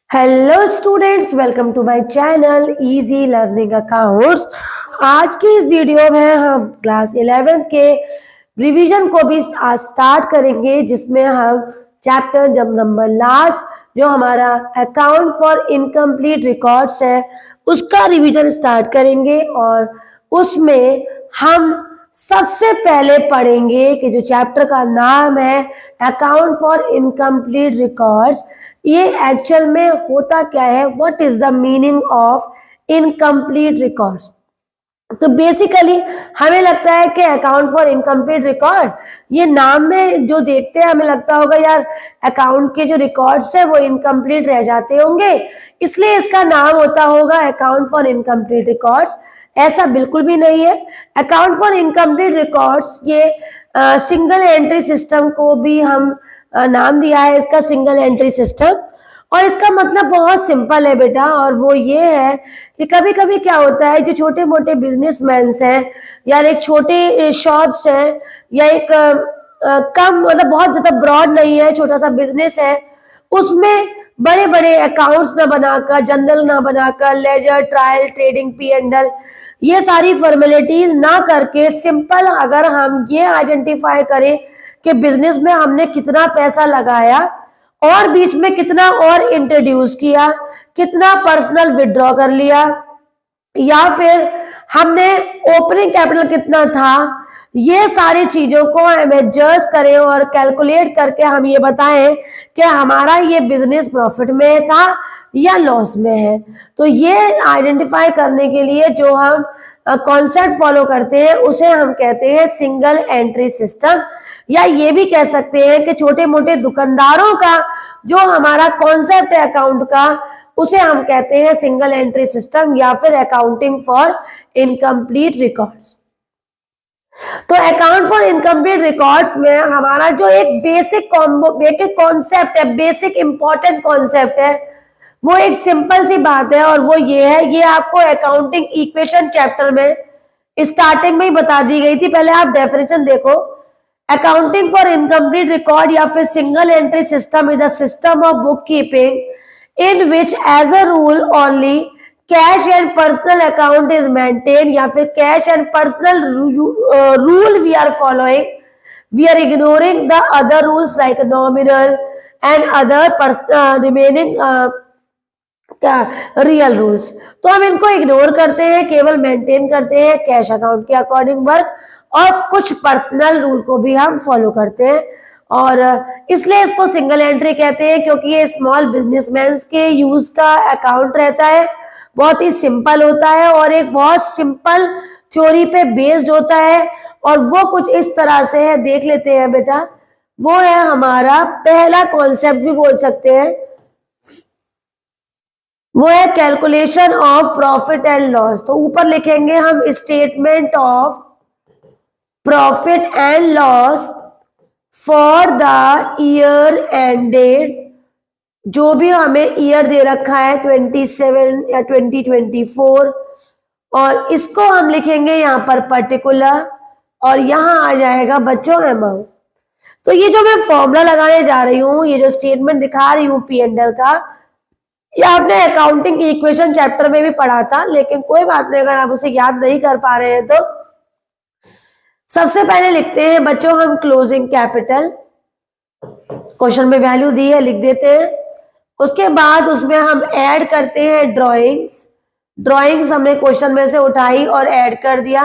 Hello students, welcome to my channel easy learning accounts. आज की इस वीडियो में हम क्लास 11th के रिवीजन को भी स्टार्ट करेंगे, जिसमें हम चैप्टर नंबर लास्ट जो हमारा अकाउंट फॉर इनकम्प्लीट रिकॉर्ड्स है उसका रिवीजन स्टार्ट करेंगे। और उसमें हम सबसे पहले पढ़ेंगे कि जो चैप्टर का नाम है अकाउंट फॉर इनकम्प्लीट रिकॉर्ड्स, ये एक्चुअल में होता क्या है, what is the meaning of incomplete records. तो बेसिकली हमें लगता है कि अकाउंट फॉर इनकम्प्लीट रिकॉर्ड, ये नाम में जो देखते हैं हमें लगता होगा यार अकाउंट के जो रिकॉर्ड्स है वो इनकम्प्लीट रह जाते होंगे, इसलिए इसका नाम होता होगा अकाउंट फॉर इनकम्प्लीट रिकॉर्ड्स। ऐसा बिल्कुल भी नहीं है। अकाउंट फॉर इनकम्प्लीट रिकॉर्ड्स ये सिंगल एंट्री सिस्टम को भी हम नाम दिया है इसका, सिंगल एंट्री सिस्टम। और इसका मतलब बहुत सिंपल है बेटा, और वो ये है कि कभी कभी क्या होता है, जो छोटे मोटे बिजनेसमैन हैं या एक छोटे शॉप्स हैं या एक कम मतलब बहुत ज्यादा ब्रॉड नहीं है, छोटा सा बिजनेस है, उसमें बड़े बड़े अकाउंट्स ना बनाकर, जनरल ना बनाकर, ledger, trial, trading, P and L, ये सारी फॉर्मेलिटीज ना करके सिंपल अगर हम ये आइडेंटिफाई करें कि बिजनेस में हमने कितना पैसा लगाया और बीच में कितना और इंट्रोड्यूस किया, कितना पर्सनल विड्रॉ कर लिया, या फिर हमने ओपनिंग कैपिटल कितना था, ये सारी चीजों को हम एडजस्ट करें और कैलकुलेट करके हम ये बताएं कि हमारा ये बिजनेस प्रॉफिट में था या लॉस में है। तो ये आइडेंटिफाई करने के लिए जो हम कॉन्सेप्ट फॉलो करते हैं उसे हम कहते हैं सिंगल एंट्री सिस्टम, या ये भी कह सकते हैं कि छोटे मोटे दुकानदारों का जो हमारा कॉन्सेप्ट है अकाउंट का, उसे हम कहते हैं सिंगल एंट्री सिस्टम या फिर अकाउंटिंग फॉर इनकम्प्लीट रिकॉर्ड्स। तो अकाउंट फॉर इनकम्प्लीट रिकॉर्ड्स में हमारा जो एक बेसिक कॉन्सेप्ट है, बेसिक इंपॉर्टेंट कॉन्सेप्ट है, वो एक सिंपल सी बात है, और वो ये है, ये आपको अकाउंटिंग इक्वेशन चैप्टर में स्टार्टिंग में ही बता दी गई थी। पहले आप डेफिनेशन देखो। अकाउंटिंग फॉर इनकम्प्लीट रिकॉर्ड या फिर single entry system is a system of book keeping in which as a rule only cash and personal account is maintained, या फिर cash and personal rule we are following, we are ignoring the other rules like nominal and other remaining real rules. तो हम इनको ignore करते हैं, केवल maintain करते हैं कैश अकाउंट के अकॉर्डिंग वर्क, और कुछ पर्सनल रूल को भी हम फॉलो करते हैं। और इसलिए इसको सिंगल एंट्री कहते हैं, क्योंकि ये स्मॉल बिजनेसमैन के यूज का अकाउंट रहता है, बहुत ही सिंपल होता है और एक बहुत सिंपल थ्योरी पे बेस्ड होता है। और वो कुछ इस तरह से है, देख लेते हैं बेटा। वो है हमारा पहला कॉन्सेप्ट भी बोल सकते हैं, वो है calculation of profit and loss. तो ऊपर लिखेंगे हम statement of profit and loss for the year ended, जो भी हमें ईयर दे रखा है 27 या 2024, और इसको हम लिखेंगे यहाँ पर पर्टिकुलर, और यहाँ आ जाएगा बच्चों अमाउंट। तो ये जो मैं फॉर्मूला लगाने जा रही हूँ, ये जो स्टेटमेंट दिखा रही हूँ पी एंड एल का, ये आपने अकाउंटिंग इक्वेशन चैप्टर में भी पढ़ा था, लेकिन कोई बात नहीं, अगर आप उसे याद नहीं कर पा रहे हैं तो सबसे पहले लिखते हैं बच्चों हम क्लोजिंग कैपिटल। क्वेश्चन में वैल्यू दी है, लिख देते हैं। उसके बाद उसमें हम ऐड करते हैं ड्राइंग्स हमने क्वेश्चन में से उठाई और ऐड कर दिया।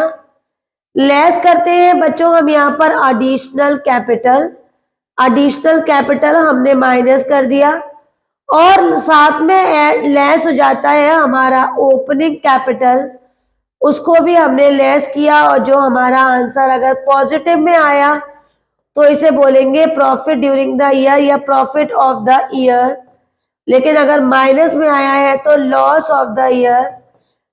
लेस करते हैं बच्चों हम यहाँ पर एडिशनल कैपिटल हमने माइनस कर दिया, और साथ में लेस हो जाता है हमारा ओपनिंग कैपिटल, उसको भी हमने लेस किया। और जो हमारा आंसर अगर पॉजिटिव में आया तो इसे बोलेंगे प्रॉफिट ड्यूरिंग द ईयर या प्रॉफिट ऑफ द ईयर, लेकिन अगर माइनस में आया है तो लॉस ऑफ द ईयर।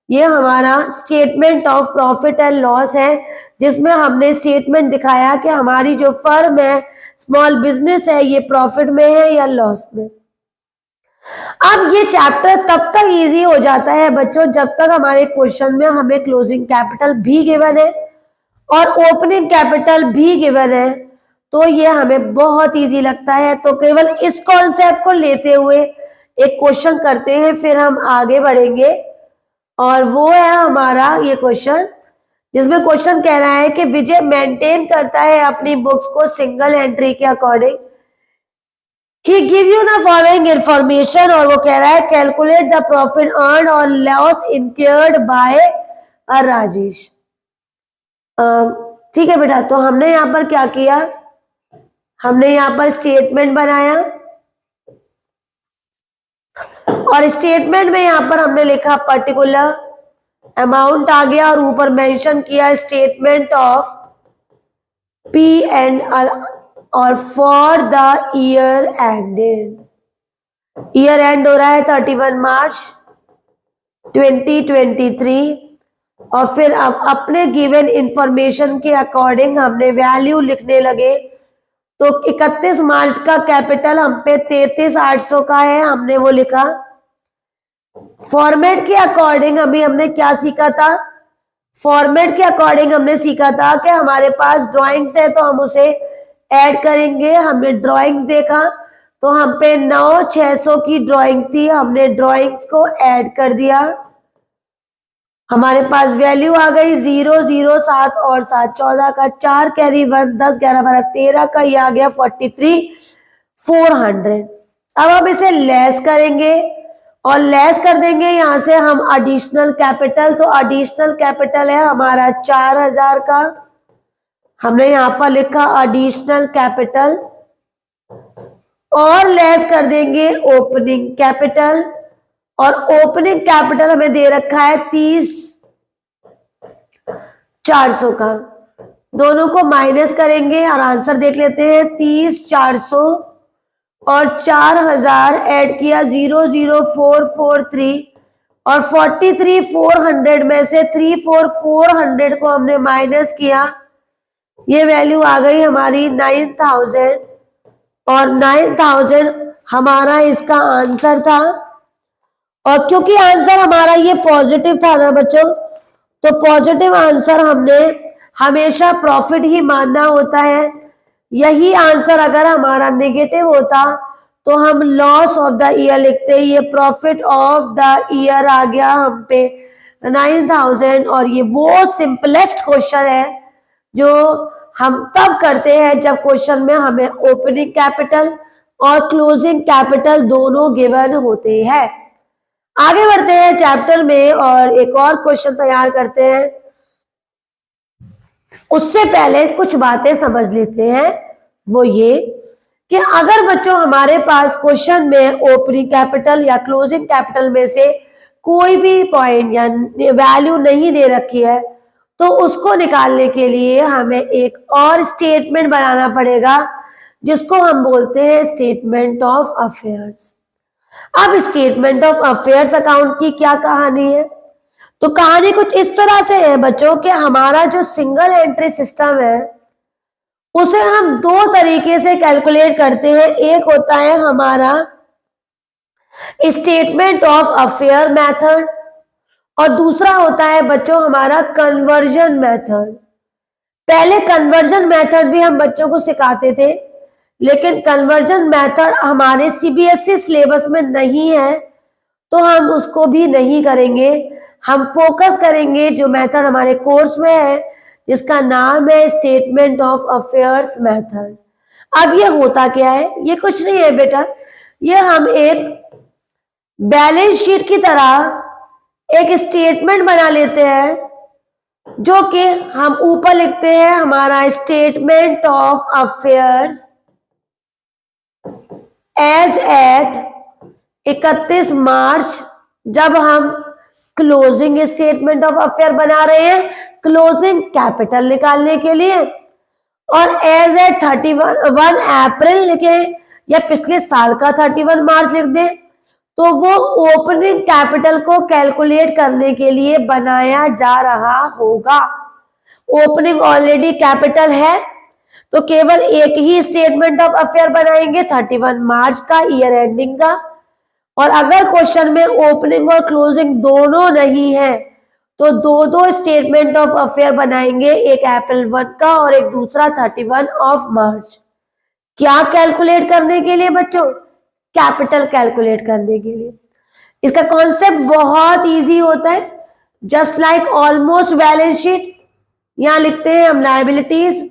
ये हमारा statement of profit and loss है, जिसमें हमने स्टेटमेंट दिखाया कि हमारी जो फर्म है, स्मॉल बिजनेस है, ये प्रॉफिट में है या लॉस में। अब ये चैप्टर तब तक इजी हो जाता है बच्चों जब तक हमारे क्वेश्चन में हमें क्लोजिंग कैपिटल भी गिवन है और ओपनिंग कैपिटल भी गिवन है, तो ये हमें बहुत इजी लगता है। तो केवल इस कॉन्सेप्ट को लेते हुए एक क्वेश्चन करते हैं, फिर हम आगे बढ़ेंगे। और वो है हमारा ये क्वेश्चन, जिसमें क्वेश्चन कह रहा है कि विजय मेंटेन करता है अपनी बुक्स को सिंगल एंट्री के according. He give you the following information, और वो कह रहा है कैलकुलेट द प्रॉफिट अर्न और लॉस इनकर्ड बाय राजेश। ठीक है बेटा, तो हमने यहाँ पर क्या किया, हमने यहाँ पर स्टेटमेंट बनाया, और स्टेटमेंट में यहाँ पर हमने लिखा पर्टिकुलर अमाउंट आ गया, और ऊपर मेंशन किया स्टेटमेंट ऑफ पी एंड और for the year ended. Year and हो रहा है 31 मार्च 2023, और फिर अब अपने गिवन इंफॉर्मेशन के अकॉर्डिंग हमने वैल्यू लिखने लगे। तो 31 मार्च का कैपिटल हम पे 33,800 का है, हमने वो लिखा। फॉर्मेट के अकॉर्डिंग अभी हमने क्या सीखा था, फॉर्मेट के अकॉर्डिंग हमने सीखा था कि हमारे पास ड्राइंग्स है तो हम उसे ऐड करेंगे। हमने ड्राइंग्स देखा तो हम पे 9,600 की ड्राइंग थी, हमने ड्राइंग्स को ऐड कर दिया। हमारे पास वैल्यू आ गई 0 0 7 और 7 14 का, 4 कैरी 1 10 11 12 13 का, ये आ गया 43,400। अब हम इसे लेस करेंगे और लेस कर देंगे यहाँ से हम एडिशनल कैपिटल। तो एडिशनल कैपिटल है हमारा 4,000 का, हमने यहाँ पर लिखा एडिशनल कैपिटल, और लेस कर देंगे ओपनिंग कैपिटल, और ओपनिंग कैपिटल हमें दे रखा है 30,400 का। दोनों को माइनस करेंगे और आंसर देख लेते हैं। 30,400 और 4,000 ऐड किया 00443, और 43,400 में से 34,400 को हमने माइनस किया, ये वैल्यू आ गई हमारी 9,000, और 9,000 हमारा इसका आंसर था। और क्योंकि आंसर हमारा ये पॉजिटिव था ना बच्चों, तो पॉजिटिव आंसर हमने हमेशा प्रॉफिट ही मानना होता है। यही आंसर अगर हमारा नेगेटिव होता तो हम लॉस ऑफ द ईयर लिखते। ये प्रॉफिट ऑफ द ईयर आ गया हम पे 9,000, और ये वो सिंपलेस्ट क्वेश्चन है जो हम तब करते हैं जब क्वेश्चन में हमें ओपनिंग कैपिटल और क्लोजिंग कैपिटल दोनों गिवन होते हैं। आगे बढ़ते हैं चैप्टर में और एक और क्वेश्चन तैयार करते हैं। उससे पहले कुछ बातें समझ लेते हैं, वो ये कि अगर बच्चों हमारे पास क्वेश्चन में ओपनिंग कैपिटल या क्लोजिंग कैपिटल में से कोई भी पॉइंट या वैल्यू नहीं दे रखी है, तो उसको निकालने के लिए हमें एक और स्टेटमेंट बनाना पड़ेगा, जिसको हम बोलते हैं स्टेटमेंट ऑफ अफेयर्स। अब स्टेटमेंट ऑफ अफेयर्स अकाउंट की क्या कहानी है, तो कहानी कुछ इस तरह से है बच्चों कि हमारा जो सिंगल एंट्री सिस्टम है उसे हम दो तरीके से कैलकुलेट करते हैं। एक होता है हमारा स्टेटमेंट ऑफ अफेयर मेथड, और दूसरा होता है बच्चों हमारा कन्वर्जन मेथड। पहले कन्वर्जन मेथड भी हम बच्चों को सिखाते थे, लेकिन कन्वर्जन मेथड हमारे सीबीएसई सिलेबस में नहीं है, तो हम उसको भी नहीं करेंगे। हम फोकस करेंगे जो मेथड हमारे कोर्स में है, जिसका नाम है स्टेटमेंट ऑफ अफेयर्स मेथड। अब ये होता क्या है, ये कुछ नहीं है बेटा, ये हम एक बैलेंस शीट की तरह एक स्टेटमेंट बना लेते हैं, जो कि हम ऊपर लिखते हैं हमारा statement of affairs as at 31 March, जब हम क्लोजिंग स्टेटमेंट ऑफ अफेयर बना रहे हैं क्लोजिंग कैपिटल निकालने के लिए, और एज एट 31 अप्रैल लिखें या पिछले साल का 31 मार्च लिख दें, तो वो ओपनिंग कैपिटल को कैलकुलेट करने के लिए बनाया जा रहा होगा। ओपनिंग ऑलरेडी कैपिटल है, तो केवल एक ही स्टेटमेंट ऑफ अफेयर बनाएंगे 31 मार्च का, ईयर एंडिंग का। और अगर क्वेश्चन में ओपनिंग और क्लोजिंग दोनों नहीं है, तो दो दो स्टेटमेंट ऑफ अफेयर बनाएंगे, एक अप्रैल 1 का और एक दूसरा 31 ऑफ मार्च। क्या कैलकुलेट करने के लिए बच्चों, कैपिटल कैलकुलेट करने के लिए। इसका कॉन्सेप्ट बहुत इजी होता है, just like almost balance sheet. यहां लिखते हैं हम लायबिलिटीज,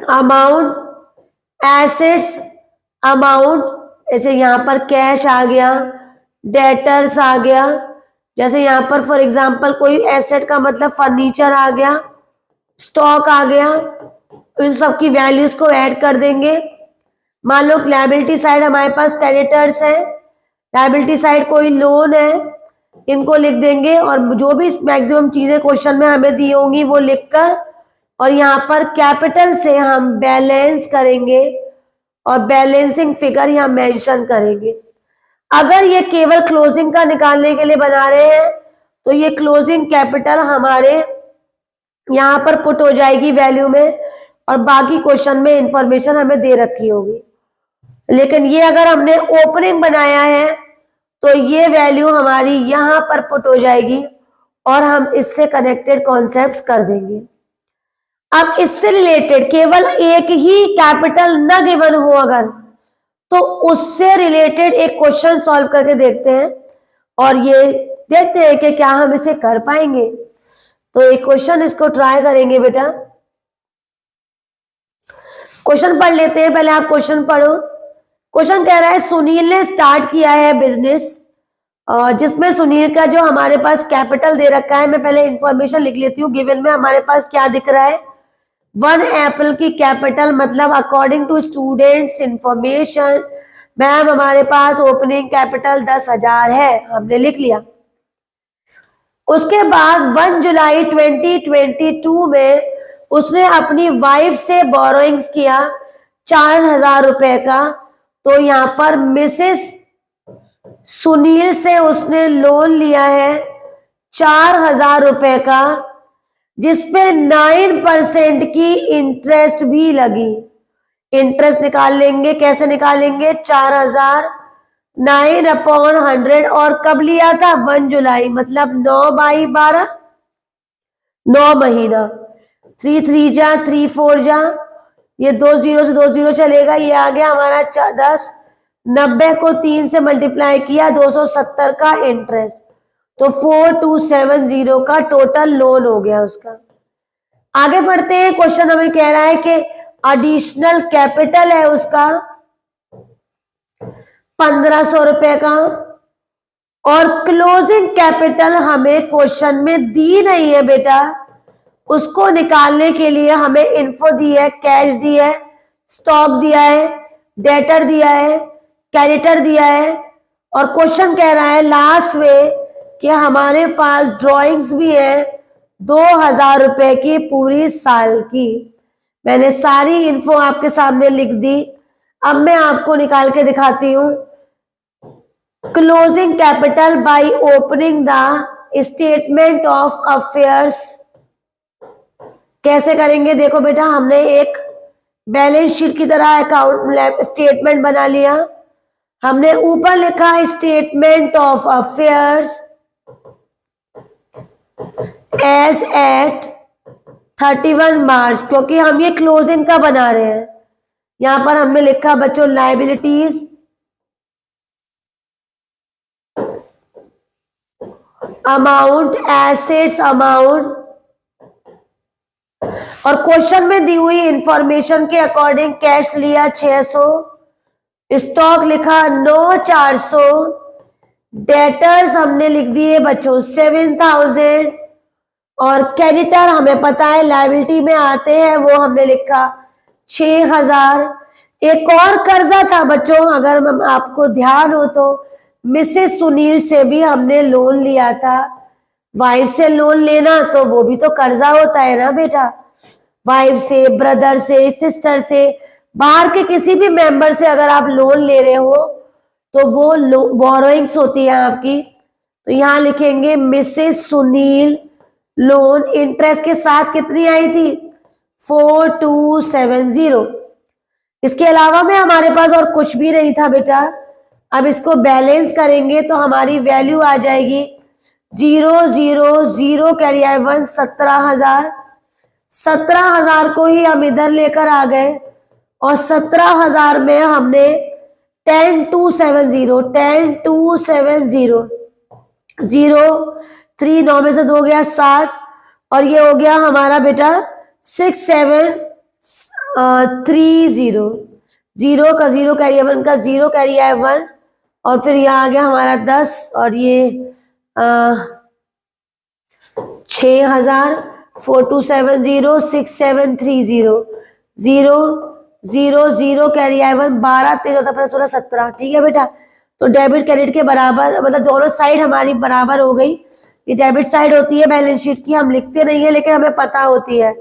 अमाउंट, एसेट्स, अमाउंट, जैसे यहां पर कैश आ गया, डेटर्स आ गया, जैसे यहां पर फॉर एग्जांपल कोई एसेट का मतलब फर्नीचर आ गया, स्टॉक आ गया, तो इन सब की वैल्यूज को ऐड कर देंगे। मान लो लायबिलिटी साइड हमारे पास क्रेडिटर्स है, लायबिलिटी साइड कोई लोन है, इनको लिख देंगे और जो भी मैक्सिमम चीजें क्वेश्चन में हमें दी होंगी वो लिखकर, और यहाँ पर कैपिटल से हम बैलेंस करेंगे और बैलेंसिंग फिगर यहाँ मेंशन करेंगे। अगर ये केवल क्लोजिंग का निकालने के लिए बना रहे हैं तो ये क्लोजिंग कैपिटल हमारे यहाँ पर पुट हो जाएगी वैल्यू में, और बाकी क्वेश्चन में इंफॉर्मेशन हमें दे रखी होगी। लेकिन ये अगर हमने ओपनिंग बनाया है तो ये वैल्यू हमारी यहाँ पर पुट हो जाएगी और हम इससे कनेक्टेड कॉन्सेप्ट्स कर देंगे। अब इससे रिलेटेड केवल एक ही कैपिटल न गिवन हो अगर, तो उससे रिलेटेड एक क्वेश्चन सॉल्व करके देखते हैं और ये देखते हैं कि क्या हम इसे कर पाएंगे। तो एक क्वेश्चन इसको ट्राई करेंगे बेटा। क्वेश्चन पढ़ लेते हैं, पहले आप क्वेश्चन पढ़ो। क्वेश्चन कह रहा है सुनील ने स्टार्ट किया है बिजनेस, जिसमें सुनील का जो हमारे पास कैपिटल दे रखा है, मैं पहले इंफॉर्मेशन लिख लेती हूँ। गिवन में हमारे पास क्या दिख रहा है, 1 अप्रैल की कैपिटल मतलब according to students information ma'am हमारे पास ओपनिंग कैपिटल 10,000 है, हमने लिख लिया। उसके बाद 1 जुलाई 2022 में उसने अपनी वाइफ से बोरोइंग्स किया 4,000 रुपए का, तो यहाँ पर मिसेस सुनील से उसने लोन लिया है 4,000 रुपए का, जिसपे 9% की इंटरेस्ट भी लगी। इंटरेस्ट निकाल लेंगे, कैसे निकालेंगे, 4,000 9/100, और कब लिया था, 1 जुलाई, मतलब 9/12, 9 महीना। 3 3 जा 3 4 जा, ये 2 0 से 2 0 चलेगा, ये आ गया हमारा 10। 90 को 3 से मल्टीप्लाई किया, 270 का इंटरेस्ट, तो 4270 का टोटल लोन हो गया उसका। आगे बढ़ते हैं। क्वेश्चन हमें कह रहा है कि एडिशनल कैपिटल है उसका 1,500 रुपए का, और क्लोजिंग कैपिटल हमें क्वेश्चन में दी नहीं है बेटा। उसको निकालने के लिए हमें इन्फो दी है, कैश दी है, स्टॉक दिया है, डेटर दिया है, क्रेडिटर दिया है, और क्वेश्चन कह रहा है लास्ट में कि हमारे पास ड्राइंग्स भी है 2,000 रुपए की पूरी साल की। मैंने सारी इन्फो आपके सामने लिख दी। अब मैं आपको निकाल के दिखाती हूं। Closing capital by opening the statement of affairs कैसे करेंगे, देखो बेटा, हमने एक बैलेंस शीट की तरह अकाउंट स्टेटमेंट बना लिया। हमने ऊपर लिखा statement of affairs as at 31 March, क्योंकि हम ये क्लोजिंग का बना रहे हैं। यहां पर हमने लिखा बच्चों लायबिलिटीज, अमाउंट, एसेट्स, अमाउंट, और क्वेश्चन में दी हुई इंफॉर्मेशन के अकॉर्डिंग कैश लिया 600, स्टॉक लिखा 9,400, डेटर्स हमने लिख दिए बच्चों 7,000, और क्रेडिटर हमें पता है लायबिलिटी में आते हैं, वो हमने लिखा 6,000। एक और कर्जा था बच्चों, अगर आपको ध्यान हो तो, मिसेस सुनील से भी हमने लोन लिया था। वाइफ से लोन लेना तो वो भी तो कर्जा होता है ना बेटा। वाइफ से, ब्रदर से, सिस्टर से, बाहर के किसी भी मेंबर से अगर आप लोन ले रहे हो तो वो बोरोइंग्स होती है आपकी। तो यहाँ लिखेंगे मिसेस सुनील लोन, इंटरेस्ट के साथ कितनी आई थी, 4270। इसके अलावा में हमारे पास और कुछ भी नहीं था बेटा। अब इसको बैलेंस करेंगे तो हमारी वैल्यू आ जाएगी 000 कैरी आई 1, 17,000। 17,000 को ही हम इधर लेकर आ गए, और 17,000 में हमने 10270, 10270, 0, 3, 9 में से 2 गया 7, और ये हो गया हमारा बेटा 6730, 0 का 0 कैरी है 1 का 0 कैरी है 1, और फिर यहाँ आ गया हमारा 10, और ये 6000, 4270, 6730, 0, 0, 0 कैरी है 1, 12, 13, 15, 16, 17, ठीक है बेटा। तो डेबिट क्रेडिट के बराबर, मतलब दोनों साइड हमारी बराबर हो गई। ये डेबिट साइड होती है बैलेंस शीट की, हम लिखते नहीं है लेकिन हमें पता होती है,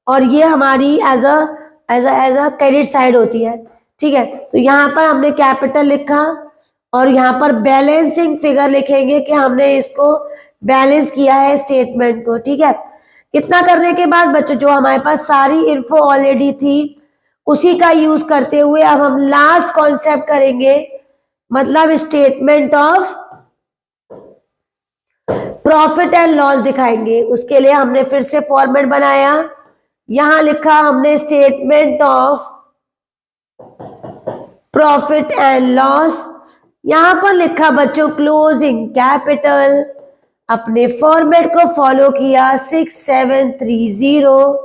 और ये हमारी एज अ क्रेडिट साइड होती है, ठीक है। तो यहाँ पर हमने कैपिटल लिखा, और यहाँ पर बैलेंसिंग फिगर लिखेंगे कि हमने इसको बैलेंस किया है स्टेटमेंट को, ठीक है। इतना करने के बाद बच्चों, जो हमारे पास सारी इन्फो ऑलरेडी थी उसी का यूज करते हुए अब हम लास्ट कॉन्सेप्ट करेंगे, मतलब statement of profit and loss दिखाएंगे। उसके लिए हमने फिर से फॉर्मेट बनाया, यहां लिखा हमने statement of profit and loss, यहां पर लिखा बच्चों क्लोजिंग कैपिटल, अपने फॉर्मेट को फॉलो किया 6730,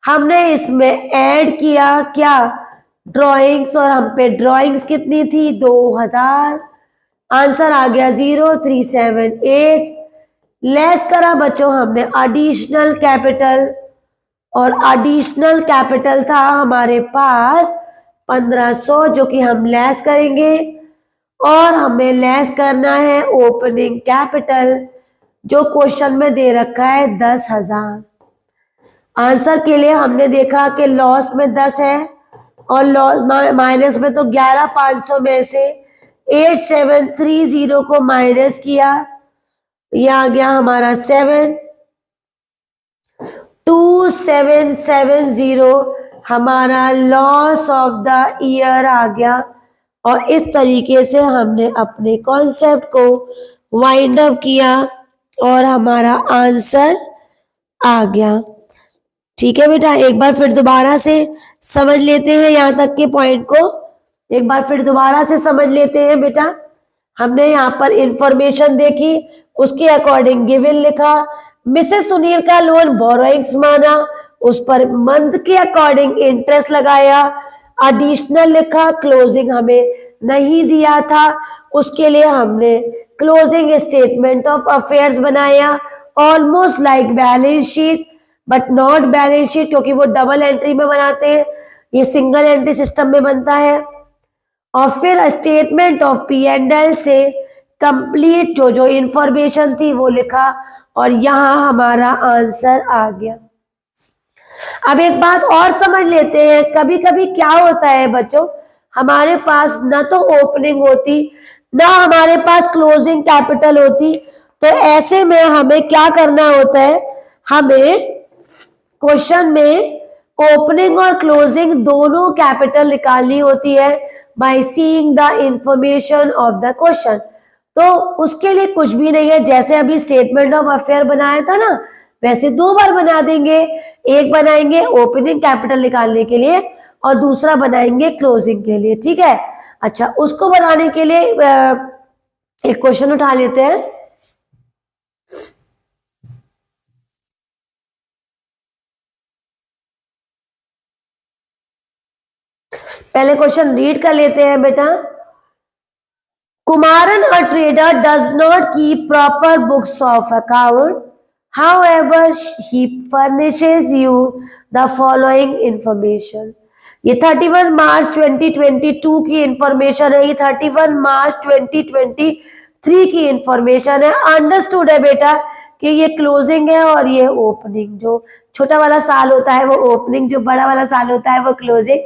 हमने इसमें ऐड किया क्या, ड्राइंग्स, और हम पे ड्राइंग्स कितनी थी 2000, आंसर आ गया 0378, लेस करा बच्चों हमने एडिशनल कैपिटल, और एडिशनल कैपिटल था हमारे पास 1500 जो कि हम लेस करेंगे, और हमें लेस करना है ओपनिंग कैपिटल जो क्वेश्चन में दे रखा है 10,000। आंसर के लिए हमने देखा कि लॉस में 10 है, और लॉस माइनस में तो 11,500 में से 8730 को माइनस किया, यह आ गया हमारा 72770, हमारा लॉस ऑफ द ईयर आ गया। और इस तरीके से हमने अपने कॉन्सेप्ट को वाइंड अप किया और हमारा आंसर आ गया, ठीक है बेटा। एक बार फिर दोबारा से समझ लेते हैं यहाँ तक के पॉइंट को, एक बार फिर दोबारा से समझ लेते हैं बेटा। हमने यहाँ पर इंफॉर्मेशन देखी, उसके अकॉर्डिंग गिवन लिखा, मिसेस सुनील का लोन बोरोइंग्स माना, उस पर मंथ के अकॉर्डिंग इंटरेस्ट लगाया, एडिशनल लिखा, क्लोजिंग हमें नहीं दिया था, उसके लिए हमने क्लोजिंग स्टेटमेंट ऑफ अफेयर्स बनाया, almost like balance sheet but not balance sheet, क्योंकि वो डबल एंट्री में बनाते हैं, ये सिंगल एंट्री सिस्टम में बनता है। और फिर statement of P and L से कंप्लीट जो जो इंफॉर्मेशन थी वो लिखा, और यहां हमारा आंसर आ गया। अब एक बात और समझ लेते हैं, कभी कभी क्या होता है बच्चों, हमारे पास ना तो ओपनिंग होती ना हमारे पास क्लोजिंग कैपिटल होती, तो ऐसे में हमें क्या करना होता है, हमें क्वेश्चन में ओपनिंग और क्लोजिंग दोनों कैपिटल निकालनी होती है by seeing the information of the question. तो उसके लिए कुछ भी नहीं है, जैसे अभी स्टेटमेंट ऑफ अफेयर बनाया था ना, वैसे 2 बार बना देंगे, एक बनाएंगे ओपनिंग कैपिटल निकालने के लिए और दूसरा बनाएंगे क्लोजिंग के लिए, ठीक है। अच्छा, उसको बनाने के लिए एक क्वेश्चन उठा लेते हैं। पहले क्वेश्चन रीड कर लेते हैं बेटा। Kumaran, a trader, does not keep proper books of account. However, he furnishes you the following information. ये 31 मार्च 2022 की इंफॉर्मेशन है, ये 31 मार्च 2023 की इंफॉर्मेशन है। अंडरस्टूड है बेटा कि ये क्लोजिंग है और ये ओपनिंग, जो छोटा वाला साल होता है वो ओपनिंग, जो बड़ा वाला साल होता है वो क्लोजिंग।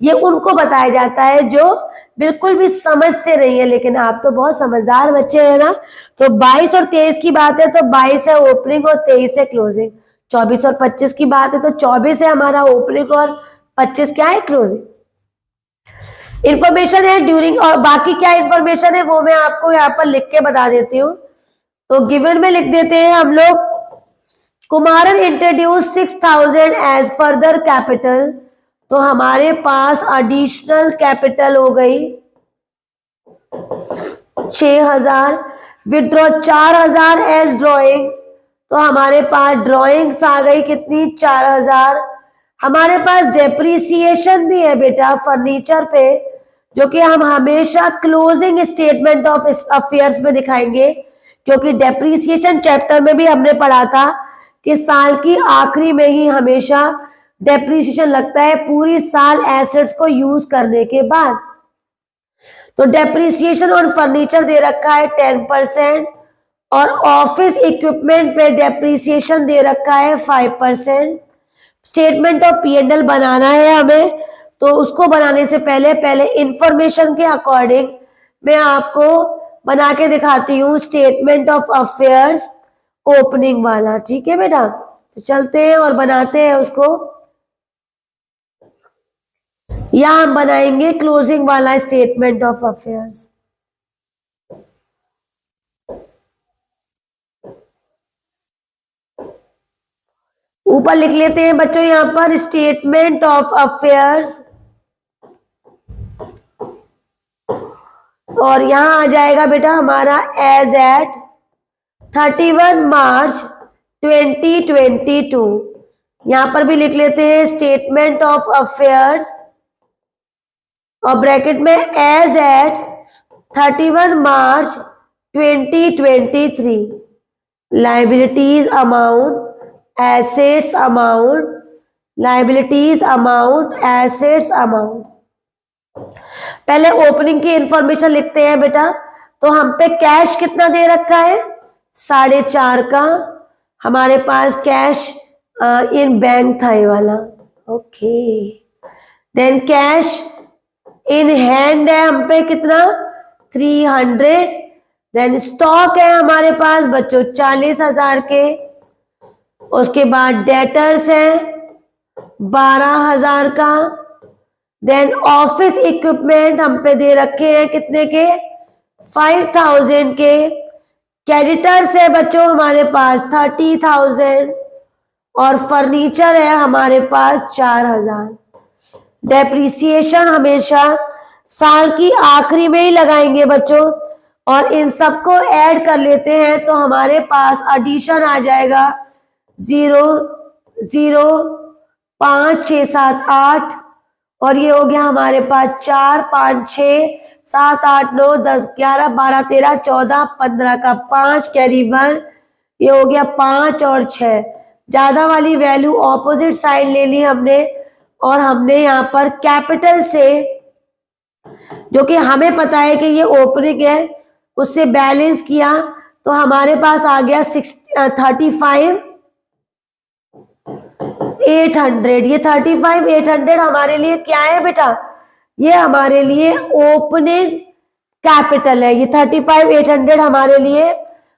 ये उनको बताया जाता है जो बिल्कुल भी समझते नहीं है, लेकिन आप तो बहुत समझदार बच्चे हैं ना। तो 22 और 23 की बात है तो 22 है ओपनिंग और 23 है क्लोजिंग। 24 और 25 की बात है तो 24 है हमारा ओपनिंग और 25 क्या है क्लोजिंग। इंफॉर्मेशन है ड्यूरिंग, और बाकी क्या इंफॉर्मेशन है वो मैं आपको यहाँ पर लिख के बता देती हूँ। तो गिवन में लिख देते हैं हम लोग, Kumaran introduce 6,000 as further capital, तो हमारे पास एडिशनल कैपिटल हो गई 6,000। विड्रॉ 4,000 एज ड्रॉइंग, तो हमारे पास ड्रॉइंग्स आ गई कितनी, 4,000। हमारे पास डेप्रिसिएशन भी है बेटा फर्नीचर पे, जो कि हम हमेशा क्लोजिंग स्टेटमेंट ऑफ अफेयर्स में दिखाएंगे, क्योंकि डेप्रिसिएशन चैप्टर में भी हमने पढ़ा था कि साल की आखिरी में ही हमेशा डेप्रिसिएशन लगता है, पूरी साल एसेट्स को यूज करने के बाद। तो डेप्रिसिएशन ऑन फर्नीचर दे रखा है 10%, और ऑफिस इक्विपमेंट पे डेप्रिसिएशन दे रखा है 5%। स्टेटमेंट ऑफ P&L बनाना है हमें, तो उसको बनाने से पहले पहले इंफॉर्मेशन के अकॉर्डिंग मैं आपको बना के दिखाती हूँ स्टेटमेंट ऑफ अफेयर्स ओपनिंग वाला। ठीक है बेटा, तो चलते हैं और बनाते हैं उसको, या हम बनाएंगे क्लोजिंग वाला स्टेटमेंट ऑफ अफेयर्स। ऊपर लिख लेते हैं बच्चों यहां पर स्टेटमेंट ऑफ अफेयर्स, और यहां आ जाएगा बेटा हमारा एज एट 31 मार्च 2022। यहां पर भी लिख लेते हैं स्टेटमेंट ऑफ अफेयर्स, और ब्रैकेट में as at 31 March 2023। Liabilities amount, assets amount, liabilities amount, assets amount. पहले ओपनिंग की इंफॉर्मेशन लिखते हैं बेटा। तो हम पे कैश कितना दे रखा है, 4.5 का हमारे पास कैश इन बैंक था ये वाला। Okay, then cash in hand है हम पे कितना, 300। देन स्टॉक है हमारे पास बच्चों 40,000 के। उसके बाद डेटर्स है 12,000 का। देन ऑफिस इक्विपमेंट हम पे दे रखे हैं कितने के, 5,000 के। क्रेडिटर्स है बच्चों हमारे पास 30,000, और फर्नीचर है हमारे पास 4,000। डेप्रिसिएशन हमेशा साल की आखिरी में ही लगाएंगे बच्चों, और इन सबको ऐड कर लेते हैं तो हमारे पास एडिशन आ जाएगा 0, 0, 5, 6, 7, 8, और ये हो गया हमारे पास 4, 5, 6, 7, 8, 9, 10, 11, 12, 13, 14, 15 का 5 कैरी 1, ये हो गया 5 और 6। ज्यादा वाली वैल्यू ऑपोजिट साइड ले ली हमने, और हमने यहाँ पर कैपिटल से, जो कि हमें पता है कि ये ओपनिंग है, उससे बैलेंस किया, तो हमारे पास आ गया 35,800। ये 35,800 हमारे लिए क्या है बेटा, ये हमारे लिए ओपनिंग कैपिटल है। ये 35,800 हमारे लिए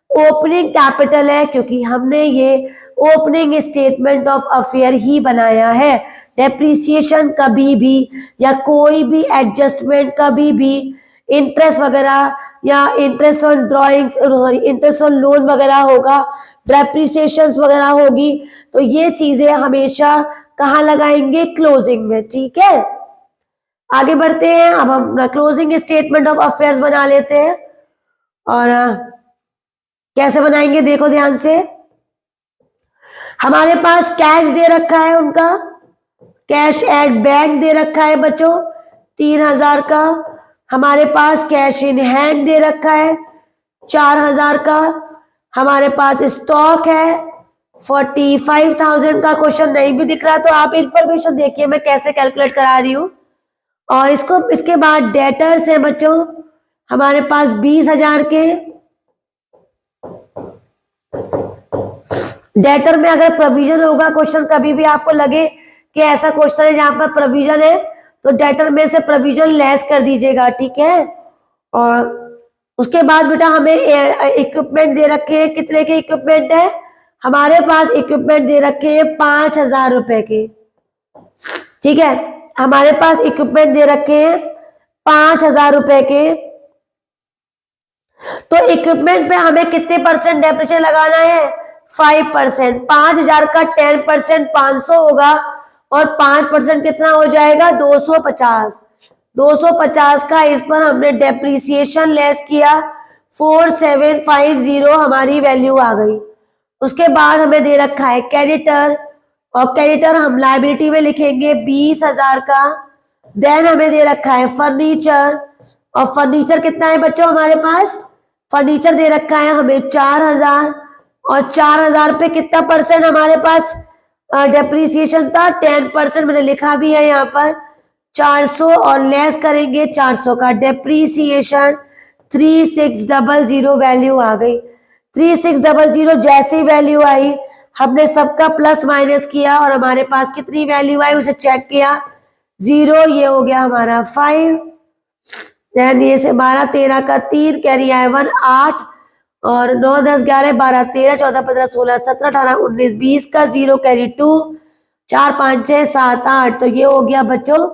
ओपनिंग कैपिटल है, क्योंकि हमने ये ओपनिंग स्टेटमेंट ऑफ अफेयर ही बनाया है। डेप्रिसिएशन कभी भी या कोई भी एडजस्टमेंट कभी भी, इंटरेस्ट वगैरह या interest on drawings, interest on loan वगैरह होगा, डेप्रिसिएशन वगैरह होगी, तो ये चीजें हमेशा कहाँ लगाएंगे, क्लोजिंग में। ठीक है, आगे बढ़ते हैं। अब हम क्लोजिंग स्टेटमेंट ऑफ अफेयर्स बना लेते हैं, और कैसे बनाएंगे देखो ध्यान से। हमारे पास कैश दे रखा है उनका, कैश एट बैंक दे रखा है बच्चों 3,000 का। हमारे पास कैश इन हैंड दे रखा है 4,000 का। हमारे पास स्टॉक है 45,000 का। क्वेश्चन नहीं भी दिख रहा तो आप इंफॉर्मेशन देखिए मैं कैसे कैलकुलेट करा रही हूँ। और इसके बाद डेटर्स है बच्चों हमारे पास 20,000 के। डेटर में अगर प्रोविजन होगा, क्वेश्चन कभी भी आपको लगे कि ऐसा क्वेश्चन है जहां पर प्रोविजन है, तो डेटर में से प्रोविजन लेस कर दीजिएगा। ठीक है, और उसके बाद बेटा हमें इक्विपमेंट दे रखे हैं। कितने के इक्विपमेंट है हमारे पास? इक्विपमेंट दे रखे हैं 5,000 रुपए के। ठीक है, हमारे पास इक्विपमेंट दे रखे हैं 5,000 रुपए के। तो इक्विपमेंट पे हमें कितने परसेंट डेप्रिसिएशन लगाना है? 5%। 5,000 का 10% 500 होगा, और 5% कितना हो जाएगा? 250। 250 का इस पर हमने डेप्रीसिएशन लेस किया, 4750 हमारी वैल्यू आ गई। उसके बाद हमें दे रखा है क्रेडिटर, और क्रेडिटर हम लायबिलिटी में लिखेंगे 20,000 का। देन हमें दे रखा है फर्नीचर, और फर्नीचर कितना है बच्चों हमारे पास, फर्नीचर दे रखा है हमें 4,000, और 4,000 पे कितना परसेंट हमारे पास डेप्रीसिएशन था, 10% मैंने लिखा भी है यहाँ पर। 400 और लेस करेंगे 400 का डेप्रीसिएशन, 3600 वैल्यू आ गई। 3600 जैसी वैल्यू आई हमने सबका प्लस माइनस किया और हमारे पास कितनी वैल्यू आई उसे चेक किया, 0, ये हो गया हमारा 5। देन ये से 12 13 का 3 कैरी आए 1 8, और 9 10 11 12 13 14 15 16 17 18 19 20 का 0 कैरी 2, 4 5 6 7 8, तो ये हो गया बच्चों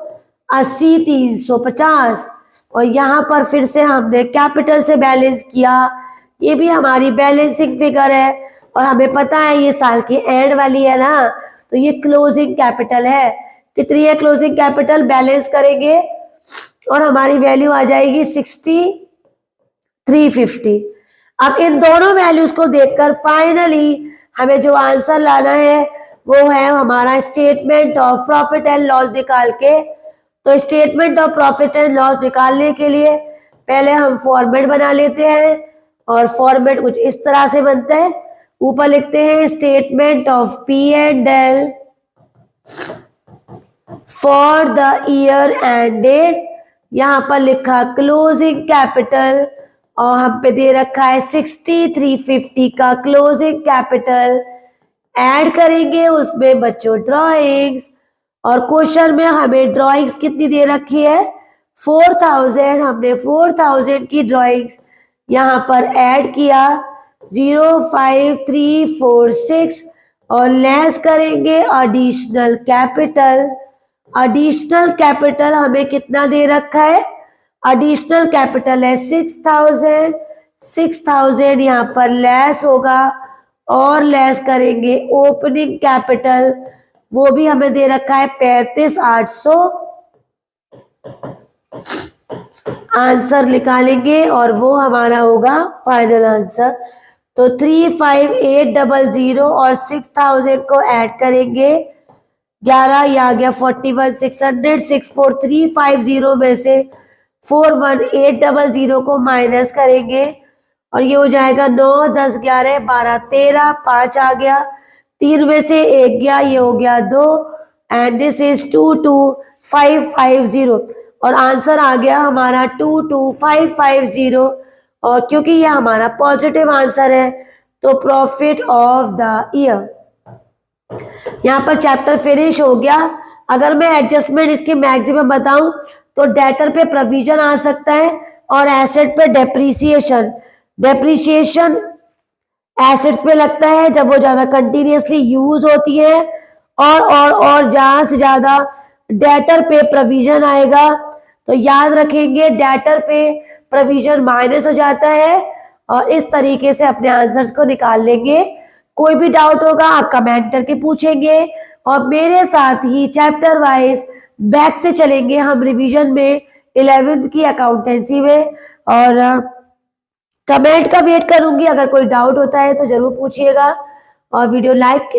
80 350। और यहाँ पर फिर से हमने कैपिटल से बैलेंस किया, ये भी हमारी बैलेंसिंग फिगर है और हमें पता है ये साल की एंड वाली है ना, तो ये क्लोजिंग कैपिटल है। कितनी है क्लोजिंग कैपिटल, बैलेंस करेंगे और हमारी वैल्यू आ जाएगी 6350। अब इन दोनों वैल्यूज को देखकर फाइनली हमें जो आंसर लाना है वो है हमारा statement of profit and loss निकाल के। तो statement of profit and loss निकालने के लिए पहले हम फॉर्मेट बना लेते हैं, और फॉर्मेट कुछ इस तरह से बनता है। ऊपर लिखते हैं statement of P&L for the year end date, यहाँ पर लिखा क्लोजिंग कैपिटल, और हम पे दे रखा है 6350 का क्लोजिंग कैपिटल। ऐड करेंगे उसमें बच्चों ड्राइंग्स, और क्वेश्चन में हमें ड्राइंग्स कितनी दे रखी है 4000, हमने 4000 की ड्राइंग्स यहाँ पर ऐड किया 05346, और लेस करेंगे एडिशनल कैपिटल। एडिशनल कैपिटल हमें कितना दे रखा है, एडिशनल कैपिटल है 6000, 6000 यहाँ पर लेस होगा, और लेस करेंगे ओपनिंग कैपिटल, वो भी हमें दे रखा है 35,800। आंसर निकालेंगे और वो हमारा होगा फाइनल आंसर। तो 35,800 और 6000 को ऐड करेंगे 11, ये आ गया 41,600। 64350 में से 41,800 को माइनस करेंगे और ये हो जाएगा 9 10 11 12 13, 5 आ गया, 3 में से 1 गया, ये हो गया 2, एंड दिस इज 22550, और आंसर आ गया हमारा 22550। और क्योंकि ये हमारा पॉजिटिव आंसर है तो प्रॉफिट ऑफ द ईयर। यहाँ पर चैप्टर फिनिश हो गया। अगर मैं एडजस्टमेंट इसके मैक्सिमम बताऊं तो डेटर पे प्रोविजन आ सकता है और एसेट पे डेप्रीसिएशन। डेप्रीसिएशन एसेट्स पे लगता है जब वो ज्यादा कंटिन्यूअसली यूज होती है, और ज्यादा से ज्यादा डेटर पे प्रोविजन आएगा। तो याद रखेंगे डेटर पे प्रोविजन माइनस हो जाता है, और इस तरीके से अपने आंसर्स को निकाल लेंगे। कोई भी डाउट होगा आप कमेंट करके पूछेंगे, और मेरे साथ ही चैप्टर वाइज बैक से चलेंगे हम रिवीजन में 11th की अकाउंटेंसी में, और कमेंट का वेट करूंगी। अगर कोई डाउट होता है तो जरूर पूछिएगा, और वीडियो लाइक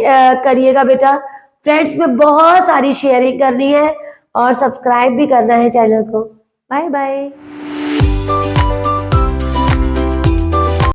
करिएगा बेटा। फ्रेंड्स में बहुत सारी शेयरिंग करनी है और सब्सक्राइब भी करना है चैनल को। Bye bye.